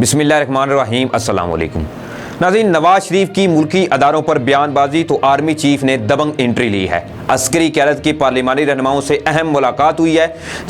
بسم اللہ الرحمن الرحیم۔ السلام علیکم ناظرین، نواز شریف کی ملکی اداروں پر بیان بازی تو آرمی چیف نے دبنگ انٹری لی ہے۔ عسکری قیادت کی پارلیمانی رہنماؤں سے اہم ملاقات ہوئی ہے۔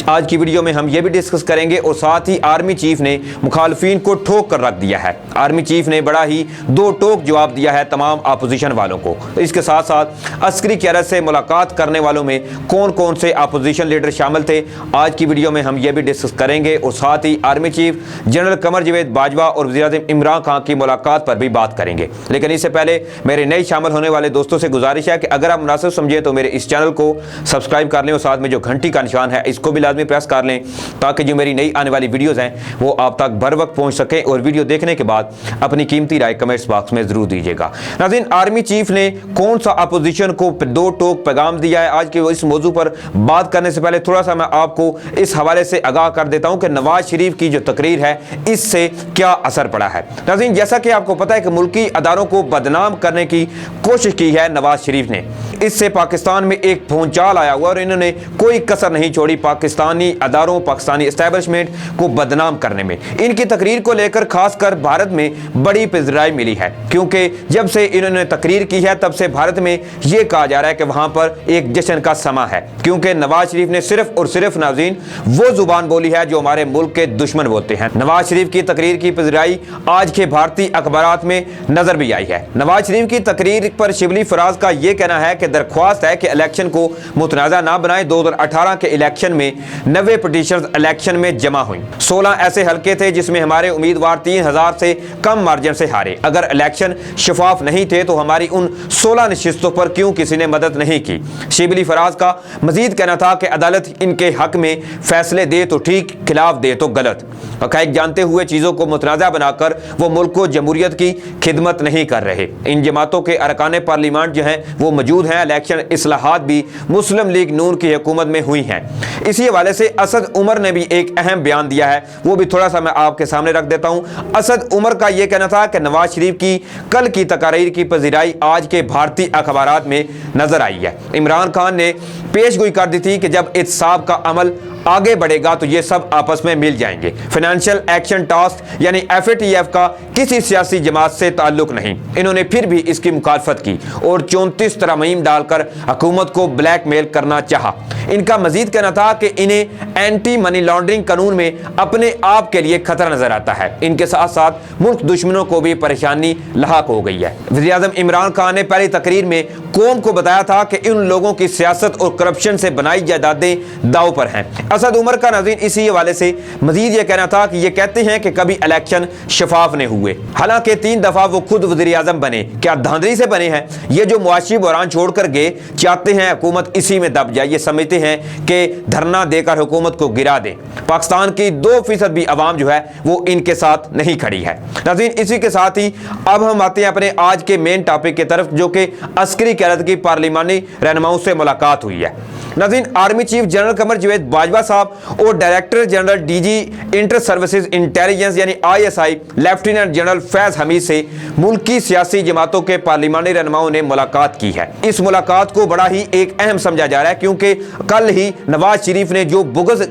آج کی ویڈیو میں ہم یہ بھی ڈسکس کریں گے اور ساتھ ہی آرمی چیف نے مخالفین کو ٹھوک کر رکھ دیا ہے۔ آرمی چیف نے بڑا ہی دو ٹوک جواب دیا ہے تمام اپوزیشن والوں کو۔ اس کے ساتھ ساتھ عسکری قیادت سے ملاقات کرنے والوں میں کون کون سے اپوزیشن لیڈر شامل تھے، آج کی ویڈیو میں ہم یہ بھی ڈسکس کریں گے اور ساتھ ہی army chief general Qamar Javed Bajwa اور وزیر اعظم عمران خان کی ملاقات پر بھی بات کریں گے۔ لیکن اس سے پہلے میرے نئے شامل ہونے والے دوستوں سے گزارش ہے کہ اگر آپ مناسب سمجھیں تو میرے اس چینل کو سبسکرائب کر لیں اور ساتھ میں جو گھنٹی کا نشان ہے اس کو بھی لازمی پریس کر لیں تاکہ جو میری نئی آنے والی ویڈیوز ہیں وہ آپ تک بر وقت پہنچ سکیں، اور ویڈیو دیکھنے کے بعد اپنی قیمتی رائے کمنٹس باکس میں ضرور دیجیے گا۔ ناظرین، آرمی چیف نے کون سا اپوزیشن کو دو ٹوک پیغام دیا ہے، آج کے اس موضوع پر بات کرنے سے پہلے تھوڑا سا میں آپ کو اس حوالے سے آگاہ کر دیتا ہوں کہ نواز شریف کی جو تقریر ہے اس سے کیا اثر پڑا ہے۔ ناظرین، جیسا کہ آپ کو پتہ ہے کہ ملکی اداروں کو بدنام کرنے کی کوشش کی ہے نواز شریف نے، اس سے پاکستان میں ایک بھونچال آیا ہوا اور انہوں نے کوئی کسر نہیں چھوڑی پاکستانی اداروں، پاکستانی اسٹیبلشمنٹ کو بدنام کرنے میں۔ ان کی تقریر کو لے کر خاص کر بھارت میں بڑی پذیرائی ملی ہے، کیونکہ جب سے انہوں نے تقریر کی ہے تب سے بھارت میں یہ کہا جا رہا ہے کہ وہاں پر ایک جشن کا سما ہے، کیونکہ نواز شریف نے صرف اور صرف ناظرین وہ زبان بولی ہے جو ہمارے ملک کے دشمن بولتے ہیں۔ نواز شریف کی تقریر کی پذیرائی آج کے بھارتی اخبارات میں نظر بھی آئی ہے۔ نواز شریف کی تقریر پر شبلی فراز کا یہ کہنا ہے کہ درخواست ہے کہ الیکشن کو متنازع نہ بنائیں۔ 2018 کے الیکشن میں 90 پٹیشنز الیکشن میں جمع ہوئیں۔ 16 ایسے حلقے تھے جس میں ہمارے امیدوار 3000 سے کم مارجن سے ہارے۔ اگر الیکشن شفاف نہیں تھے تو ہماری ان 16 نشستوں پر کیوں کسی نے مدد نہیں کی؟ شبلی فراز کا مزید کہنا تھا کہ عدالت ان کے حق میں فیصلے دے تو ٹھیک، خلاف دے تو غلط۔ حقائق جانتے ہوئے چیزوں کو متنازع بنا کر وہ ملک کو جمہوریت کی خدمت نہیں کر رہے۔ ان جماعتوں کے ارکان پارلیمنٹ جو ہیں وہ موجود ہیں۔ الیکشن اصلاحات بھی مسلم لیگ نون کی حکومت میں ہوئی ہیں۔ اسی حوالے سے اسد عمر نے بھی ایک اہم بیان دیا ہے، وہ بھی تھوڑا سا میں آپ کے سامنے رکھ دیتا ہوں۔ اسد عمر کا یہ کہنا تھا کہ نواز شریف کی کل کی تقاریر کی پذیرائی آج کے بھارتی اخبارات میں نظر آئی ہے۔ عمران خان نے پیش گوئی کر دی تھی کہ جب احتساب کا عمل آگے بڑھے گا تو یہ سب آپس میں مل جائیں گے۔ فائنینشیل ایکشن ٹاسک یعنی FATF کا کسی سیاسی جماعت سے تعلق نہیں۔ انہوں نے پھر بھی اس کی مخالفت کی اور 34 ترامیم ڈال کر حکومت کو بلیک میل کرنا چاہا۔ ان کا مزید کہنا تھا کہ انہیں اینٹی منی لانڈرنگ قانون میں اپنے آپ کے لیے خطرہ نظر آتا ہے۔ ان کے ساتھ ساتھ ملک دشمنوں کو بھی پریشانی لاحق ہو گئی ہے۔ وزیر اعظم عمران خان نے پہلی تقریر میں قوم کو بتایا تھا کہ ان لوگوں کی سیاست اور کرپشن سے بنائی جائیدادیں داؤ پر ہیں۔ اسد عمر کا ناظرین اسی حوالے سے مزید یہ کہنا تھا کہ یہ کہتے ہیں کہ کبھی الیکشن شفاف نہیں ہوئے، حالانکہ 3 دفعہ وہ خود وزیر اعظم بنے۔ کیا دھاندلی سے بنے ہیں؟ یہ جو معاشی بحران چھوڑ کر گئے چاہتے ہیں حکومت اسی میں دب جائے، یہ سمجھتے ہیں کہ دھرنا دے کر حکومت کو گرا دیں۔ پاکستان کی 2% بھی عوام جو ہے وہ ان کے ساتھ نہیں کھڑی ہے۔ ناظرین، اسی کے ساتھ ہی اب ہم آتے ہیں اپنے آج کے مین ٹاپک کی طرف، جو کہ عسکری قیادت کی پارلیمانی رہنماؤں سے ملاقات ہوئی ہے۔ ناظرین، army chief general Qamar Javed Bajwa صاحب اور director general DG inter services intelligence یعنی ISI lieutenant general Faiz Hameed سے ملکی سیاسی جماعتوں کے پارلیمانی رہنماؤں نے ملاقات کی ہے۔ اس ملاقات کو بڑا ہی ایک اہم سمجھا جا رہا ہے، کیونکہ کل ہی نواز شریف نے جو بغض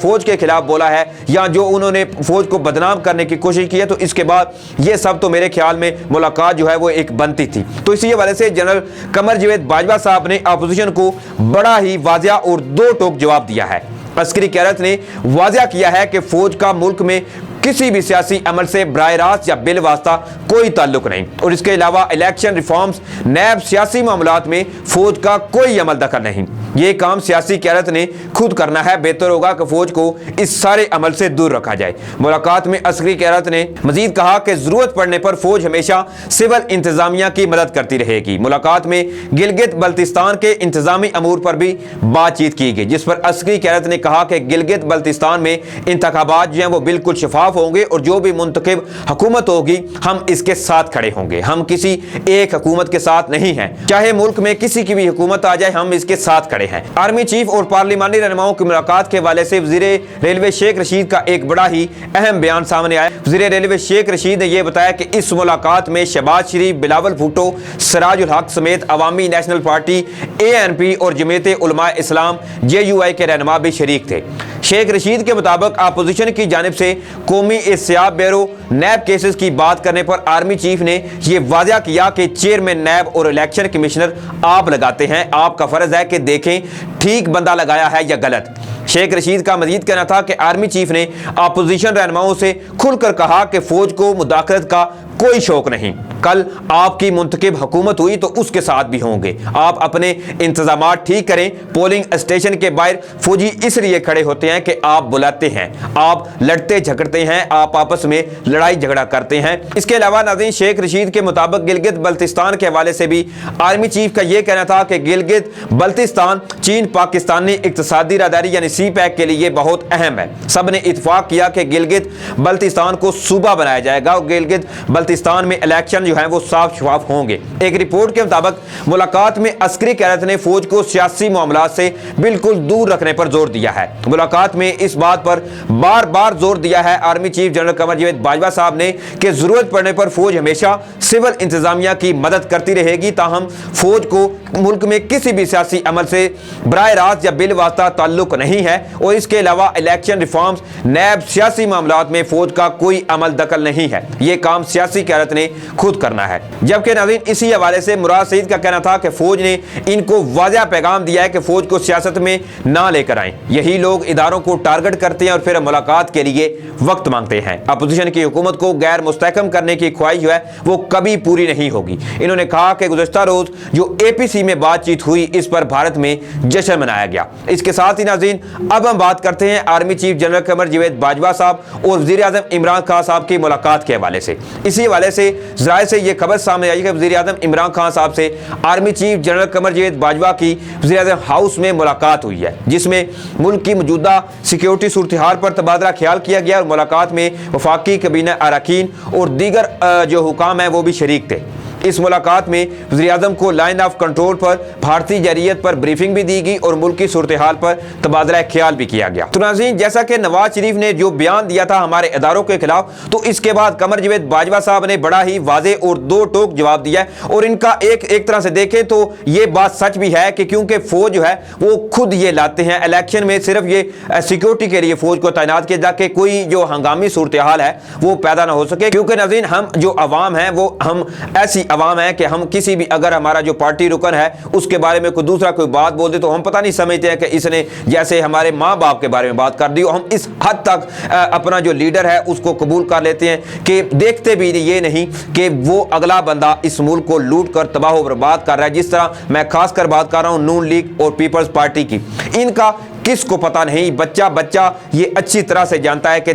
فوج کے خلاف بولا ہے یا جو انہوں نے فوج کو بدنام کرنے کی کوشش کی ہے، تو اس کے بعد یہ سب تو میرے خیال میں ملاقات جو ہے وہ ایک بنتی تھی۔ تو اسی حوالے سے جنرل قمر جاوید باجوہ صاحب نے اپوزیشن کو بڑا ہی واضح اور دو ٹوک جواب دیا ہے۔ عسکری قیادت نے واضح کیا ہے کہ فوج کا ملک میں کسی بھی سیاسی عمل سے براہ راست یا بالواسطہ کوئی تعلق نہیں، اور اس کے علاوہ الیکشن ریفارمز، نیب، سیاسی معاملات میں فوج کا کوئی عمل دخل نہیں۔ یہ کام سیاسی قیادت نے خود کرنا ہے۔ بہتر ہوگا کہ فوج کو اس سارے عمل سے دور رکھا جائے۔ ملاقات میں عسکری قیادت نے مزید کہا کہ ضرورت پڑنے پر فوج ہمیشہ سول انتظامیہ کی مدد کرتی رہے گی۔ ملاقات میں گلگت بلتستان کے انتظامی امور پر بھی بات چیت کی گئی، جس پر عسکری قیادت نے کہا کہ گلگت بلتستان میں انتخابات جو ہیں وہ بالکل شفاف ہوں گے اور جو بھی منتخب حکومت ہوگی ہم اس کے ساتھ کھڑے ہوں گے۔ ہم کسی ایک حکومت کے ساتھ نہیں ہیں، چاہے ملک میں کسی کی بھی حکومت آ جائے ہم اس کے ساتھ کھڑے ہیں۔ آرمی چیف اور پارلیمانی رہنماؤں کی ملاقات کے حوالے سے وزیر ریلوے شیخ رشید کا ایک بڑا ہی اہم بیان سامنے آیا۔ وزیر ریلوے شیخ رشید نے یہ بتایا کہ اس ملاقات میں شہباز شریف، بلاول بھٹو، سراج الحق سمیت عوامی نیشنل پارٹی ANP اور جمعیت علماء اسلام JUI کے رہنما بھی شریک تھے۔ शेख रशीद के मुताबिक अपोजिशन की जानिब से कौमी एहतियात ब्यूरो नैब केसेस की बात करने पर आर्मी चीफ ने यह वाज़ा किया कि चेयरमैन नैब और इलेक्शन कमिश्नर आप लगाते हैं, आपका फर्ज है कि देखें ठीक बंदा लगाया है या गलत। शेख रशीद का मजीद कहना था कि आर्मी चीफ ने अपोजिशन रहनुमाओं से खुलकर कहा कि फौज को मुदाखलत का कोई शौक नहीं, कल आपकी मुंतखब हुकूमत हुई तो उसके साथ भी होंगे, आप अपने इंतजामात ठीक करें। पोलिंग स्टेशन के बाहर फौजी इसलिए खड़े होते हैं कि आप बुलाते हैं, आप लड़ते झगड़ते हैं, आप आपस में लड़ाई झगड़ा करते हैं। इसके अलावा नाज़रीन शेख रशीद के मुताबिक गिलगित बल्तिस्तान के हवाले से भी आर्मी चीफ का यह कहना था कि गिलगित बल्तिस्तान चीन पाकिस्तानी इक्तिसादी राहदारी यानी CPEC के लिए बहुत अहम है। सब ने इत्तेफाक किया कि गिलगित बल्तिस्तान को सूबा बनाया जाएगा और गिलगित बल्तिस्तान में इलेक्शन जो है वो साफ शफाफ होंगे। एक रिपोर्ट के मुताबिक मुलाकात में अस्करी क़यादत ने फौज को सियासी मामलात से बिल्कुल दूर रखने पर जोर दिया है। मुलाकात में इस बात पर बार बार जोर दिया है army chief general Qamar Javed Bajwa साहब ने कि जरूरत पड़ने पर फौज हमेशा सिविल इंतजामिया की मदद करती रहेगी, ताहम फौज को मुल्क में किसी भी सियासी अमल से बराह रास्त या बिल वास्ता ताल्लुक नहीं है और इसके अलावा इलेक्शन रिफॉर्म्स नैब सियासी मामलात में फौज का कोई अमल दखल नहीं है, ये काम सियासी क़यादत ने खुद करना है। जबकि नाज़रीन इसी हवाले से मुराद सईद का कहना था कि फौज ने इनको वाज़ेह पैगाम दिया है कि फौज को सियासत में ना लेकर आए, यही लोग इदारों को टारगेट करते हैं और फिर मुलाकात के लिए वक्त मांगते हैं। अपोजिशन की हुकूमत को गैर मुस्तहकम करने की ख्वाहिश जो है वो कभी पूरी नहीं होगी। इन्होंने कहा कि गुज़श्ता रोज जो APC में बातचीत हुई इस पर भारत में जश्न मनाया गया। इसके साथ ही नाज़रीन अब हम बात करते हैं army chief general Qamar Javed Bajwa साहब और वज़ीर आज़म इमरान खान साहब की मुलाकात के हवाले से। इसी हवाले से ज़राए से ये खबर सामने आई कि वज़ीर आज़म इमरान खान साहब से army chief general Qamar Javed Bajwa की वज़ीर आज़म हाउस में मुलाकात हुई है, जिसमें मुल्क की मौजूदा सिक्योरिटी सूरत हाल पर तबादला ख्याल किया गया और मुलाकात में वफाकी काबीना अरकान और दीगर जो हुकाम हैं वो भी शरीक थे। इस मुलाकात में वज़ीर आज़म को लाइन ऑफ कंट्रोल पर भारतीय जारियत पर ब्रीफिंग भी दी गई और मुल्क की सूरत हाल पर तबादला ख्याल भी किया गया। तो नाज़रीन जैसा कि नवाज शरीफ ने जो बयान दिया था हमारे इदारों के खिलाफ, तो इसके बाद कमर जावेद बाजवा साहब ने बड़ा ही वाज़े और दो टोक जवाब दिया है और इनका एक तरह से देखें तो ये बात सच भी है कि क्योंकि फौज जो है वो खुद ये लाते हैं इलेक्शन में, सिर्फ ये सिक्योरिटी के लिए फौज को तैनात किया जाके कोई जो हंगामी सूरत हाल है वो पैदा ना हो सके। क्योंकि नाज़रीन हम जो अवाम है वो हम ऐसी अवाम है कि हम किसी भी अगर हमारा जो पार्टी रुकन है उसके बारे में कोई दूसरा कोई बात बोल दे तो हम पता नहीं समझते हैं कि इसने जैसे हमारे माँ बाप के बारे में बात कर दी, हम इस हद तक अपना जो लीडर है उसको कबूल कर लेते हैं कि देखते भी ये नहीं कि वो अगला बंदा इस मुल्क को लूट कर तबाह बर्बाद कर रहा है। जिस तरह मैं खासकर बात कर रहा हूँ नून लीग और पीपल्स पार्टी की, इनका किसको पता नहीं, बच्चा ये अच्छी तरह से जानता है कि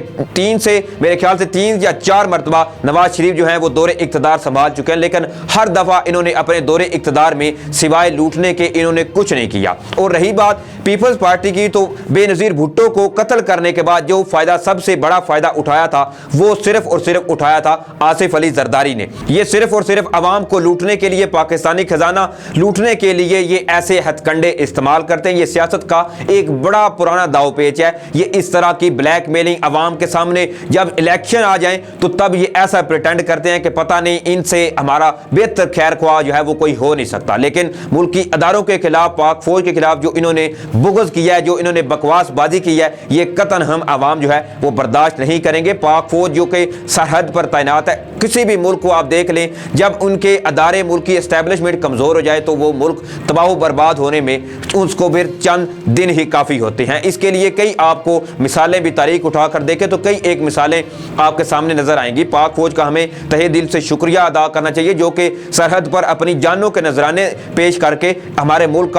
मेरे ख्याल से 3 या 4 मरतबा नवाज शरीफ जो हैं वो दौरे इक़्तिदार संभाल चुके हैं, लेकिन हर दफ़ा इन्होंने अपने दौरे इक़्तिदार में सिवाय लूटने के इन्होंने कुछ नहीं किया। और रही बात पीपल्स पार्टी की, तो बेनज़ीर भुट्टो को कत्ल करने के बाद जो फ़ायदा सबसे बड़ा फ़ायदा उठाया था वो सिर्फ और सिर्फ उठाया था आसिफ अली जरदारी ने। ये सिर्फ और सिर्फ आवाम को लूटने के लिए, पाकिस्तानी खजाना लूटने के लिए ये ऐसे हथकंडे इस्तेमाल करते हैं। ये सियासत का एक बड़ा पुराना दाव पेच है। ये इस तरह की ब्लैकमेलिंग आवाम के सामने जब इलेक्शन आ जाए तो तब ये ऐसा प्रिटेंड करते हैं कि पता नहीं इनसे हमारा बेहतर खैर ख्वाह जो है वो कोई हो नहीं सकता। लेकिन मुल्की अदारों के खिलाफ, पाक फौज के खिलाफ जो इन्होंने बुग़्ज़ किया है, जो इन्होंने बकवासबाजी की है, ये कतन हम आवाम जो है वो बर्दाश्त नहीं करेंगे। पाक फौज जो कि सरहद पर तैनात है, किसी भी मुल्क को आप देख लें, जब उनके अदारे मुल्क की एस्टेब्लिशमेंट कमज़ोर हो जाए तो वो मुल्क तबाह बर्बाद होने में उसको फिर चंद दिन ही काफ़ी होते हैं। इसके लिए कई आपको मिसालें भी तारीख उठा कर देखें तो कई एक मिसालें आपके सामने नजर आएंगी। पाक फौज का हमें तहे दिल से शुक्रिया अदा करना चाहिए जो कि सरहद पर अपनी जानों के नजराने पेश करके हमारे मुल्क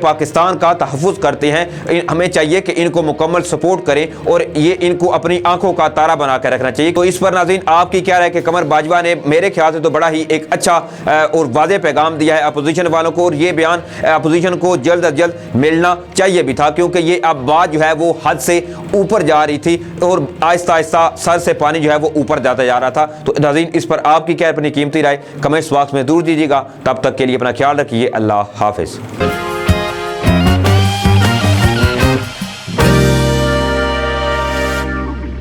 पाकिस्तान का तहफ़्फ़ुज़ करते हैं। हमें चाहिए कि इनको मुकम्मल सपोर्ट करें और ये इनको अपनी आंखों का तारा बना कर रखना चाहिए। तो इस पर नाज़रीन आपकी क्या राय कि कमर बाजवा ने मेरे ख्याल से तो बड़ा ही एक अच्छा और वाज़ेह पैगाम दिया है अपोजिशन वालों को, और ये बयान अपोजिशन को जल्द अज जल्द मिलना चाहिए भी था, क्योंकि ये अब बात जो है वो हद से ऊपर जा रही थी और आहिस्ता आहिस्ता सर से पानी जो है वो ऊपर जाता जा रहा था। तो नाज़रीन इस पर आपकी क्या अपनी कीमती राय कमेंट्स बॉक्स में जरूर दीजिएगा। तब तक के लिए अपना ख्याल रखिए। अल्लाह हाफिज़।